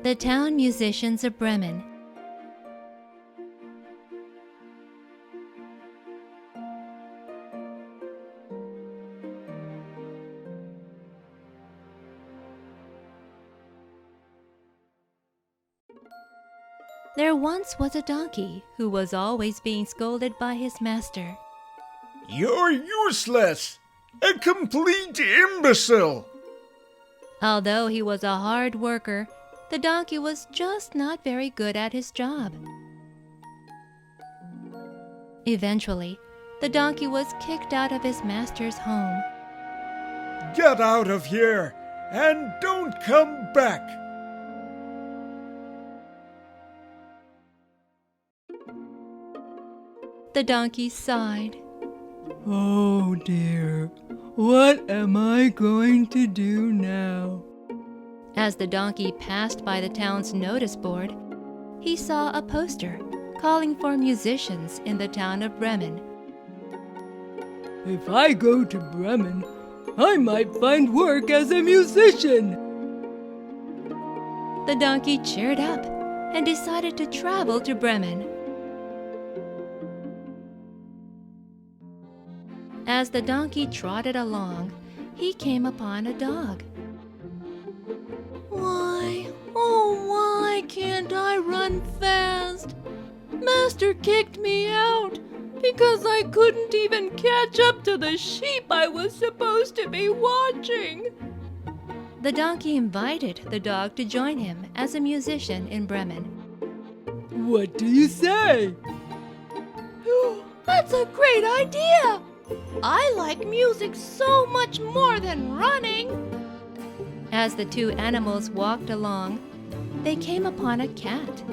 The town musicians of Bremen. There once was a donkey who was always being scolded by his master. "You're useless! A complete imbecile!" Although he was a hard worker, the donkey was just not very good at his job. Eventually, the donkey was kicked out of his master's home. "Get out of here and don't come back!" The donkey sighed. Oh dear, what am I going to do now? As the donkey passed by the town's notice board, he saw a poster calling for musicians in the town of Bremen. If I go to Bremen, I might find work as a musician. The donkey cheered up and decided to travel to Bremen. As the donkey trotted along, he came upon a dog. Why can't I run fast? Master kicked me out because I couldn't even catch up to the sheep I was supposed to be watching. The donkey invited the dog to join him as a musician in Bremen. What do you say? That's a great idea! I like music so much more than running. As the two animals walked along, they came upon a cat.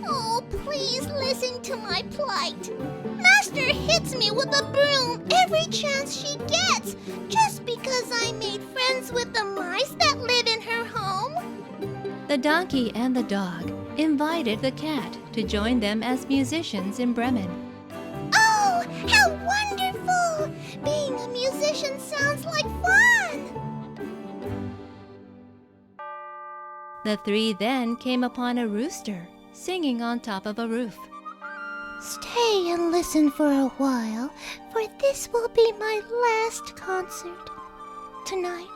Oh, please listen to my plight. Master hits me with a broom every chance she gets, just because I made friends with the mice that live in her home. The donkey and the dog invited the cat to join them as musicians in Bremen. Oh, how wonderful! Being a musician sounds like fun! The three then came upon a rooster singing on top of a roof. Stay and listen for a while, for this will be my last concert. Tonight,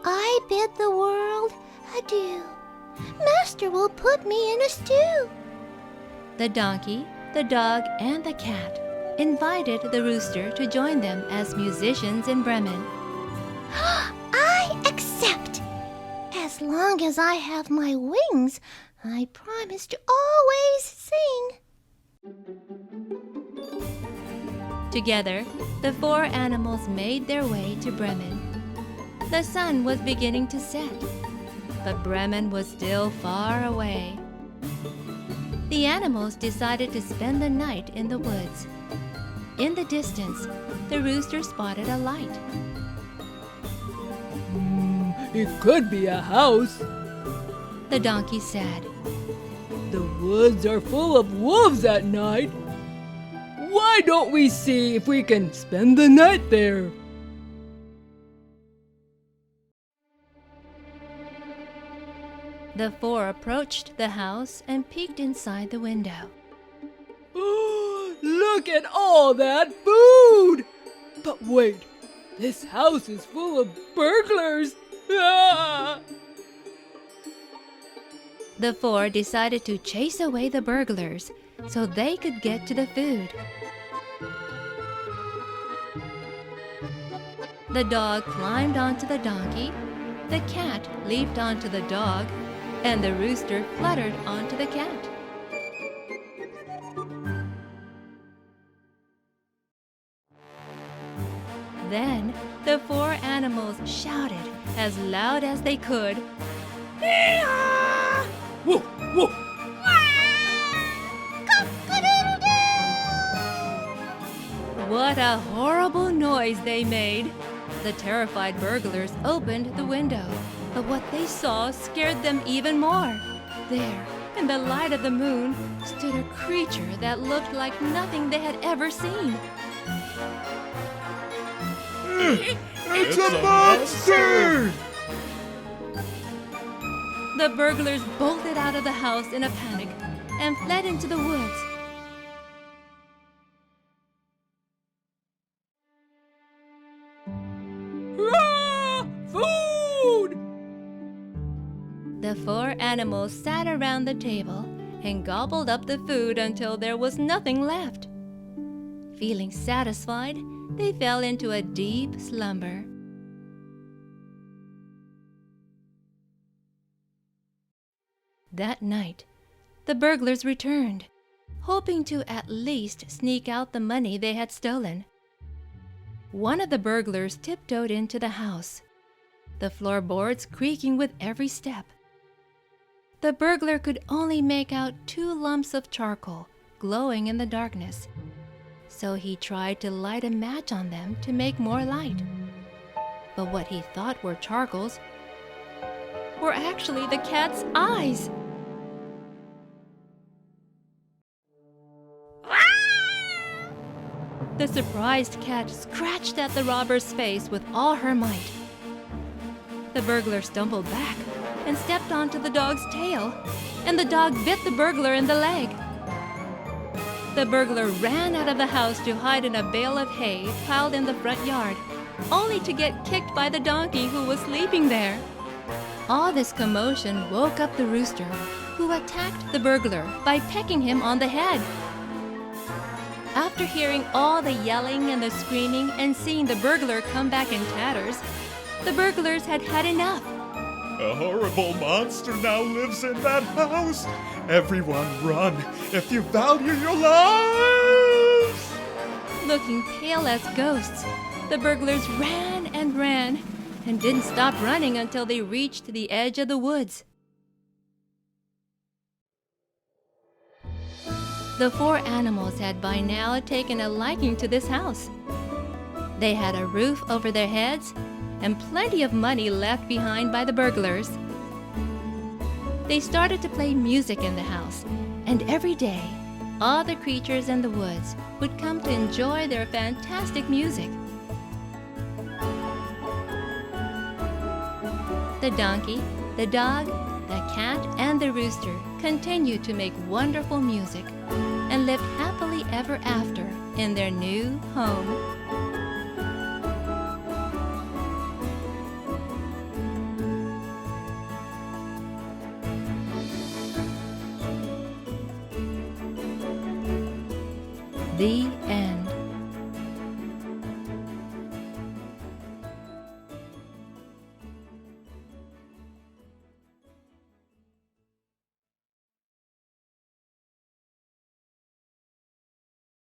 I bid the world adieu. Master will put me in a stew. The donkey, the dog, and the cat invited the rooster to join them as musicians in Bremen. I accept. As long as I have my wings, I promise to always sing. Together, the four animals made their way to Bremen. The sun was beginning to set, but Bremen was still far away. The animals decided to spend the night in the woods. In the distance, the rooster spotted a light. It could be a house. The donkey said, The woods are full of wolves at night. Why don't we see if we can spend the night there? The four approached the house and peeked inside the window. Look at all that food! But wait, this house is full of burglars! Ah! The four decided to chase away the burglars so they could get to the food. The dog climbed onto the donkey, the cat leaped onto the dog, and the rooster fluttered onto the cat. Then the four animals shouted as loud as they could, "Hee-haw!" Woof, woof. What a horrible noise they made! The terrified burglars opened the window, but what they saw scared them even more. There, in the light of the moon, stood a creature that looked like nothing they had ever seen. It's a monster! The burglars bolted out of the house in a panic and fled into the woods. Hurrah! Food! The four animals sat around the table and gobbled up the food until there was nothing left. Feeling satisfied, they fell into a deep slumber. That night, the burglars returned, hoping to at least sneak out the money they had stolen. One of the burglars tiptoed into the house, the floorboards creaking with every step. The burglar could only make out 2 lumps of charcoal glowing in the darkness, so he tried to light a match on them to make more light. But what he thought were charcoals were actually the cat's eyes. The surprised cat scratched at the robber's face with all her might. The burglar stumbled back and stepped onto the dog's tail, and the dog bit the burglar in the leg. The burglar ran out of the house to hide in a bale of hay piled in the front yard, only to get kicked by the donkey who was sleeping there. All this commotion woke up the rooster, who attacked the burglar by pecking him on the head. After hearing all the yelling and the screaming and seeing the burglar come back in tatters, the burglars had had enough. A horrible monster now lives in that house. Everyone run if you value your lives. Looking pale as ghosts, the burglars ran and didn't stop running until they reached the edge of the woods. The 4 animals had by now taken a liking to this house. They had a roof over their heads and plenty of money left behind by the burglars. They started to play music in the house, and every day, all the creatures in the woods would come to enjoy their fantastic music. The donkey, the dog, the cat, and the rooster continued to make wonderful music and lived happily ever after in their new home. The end.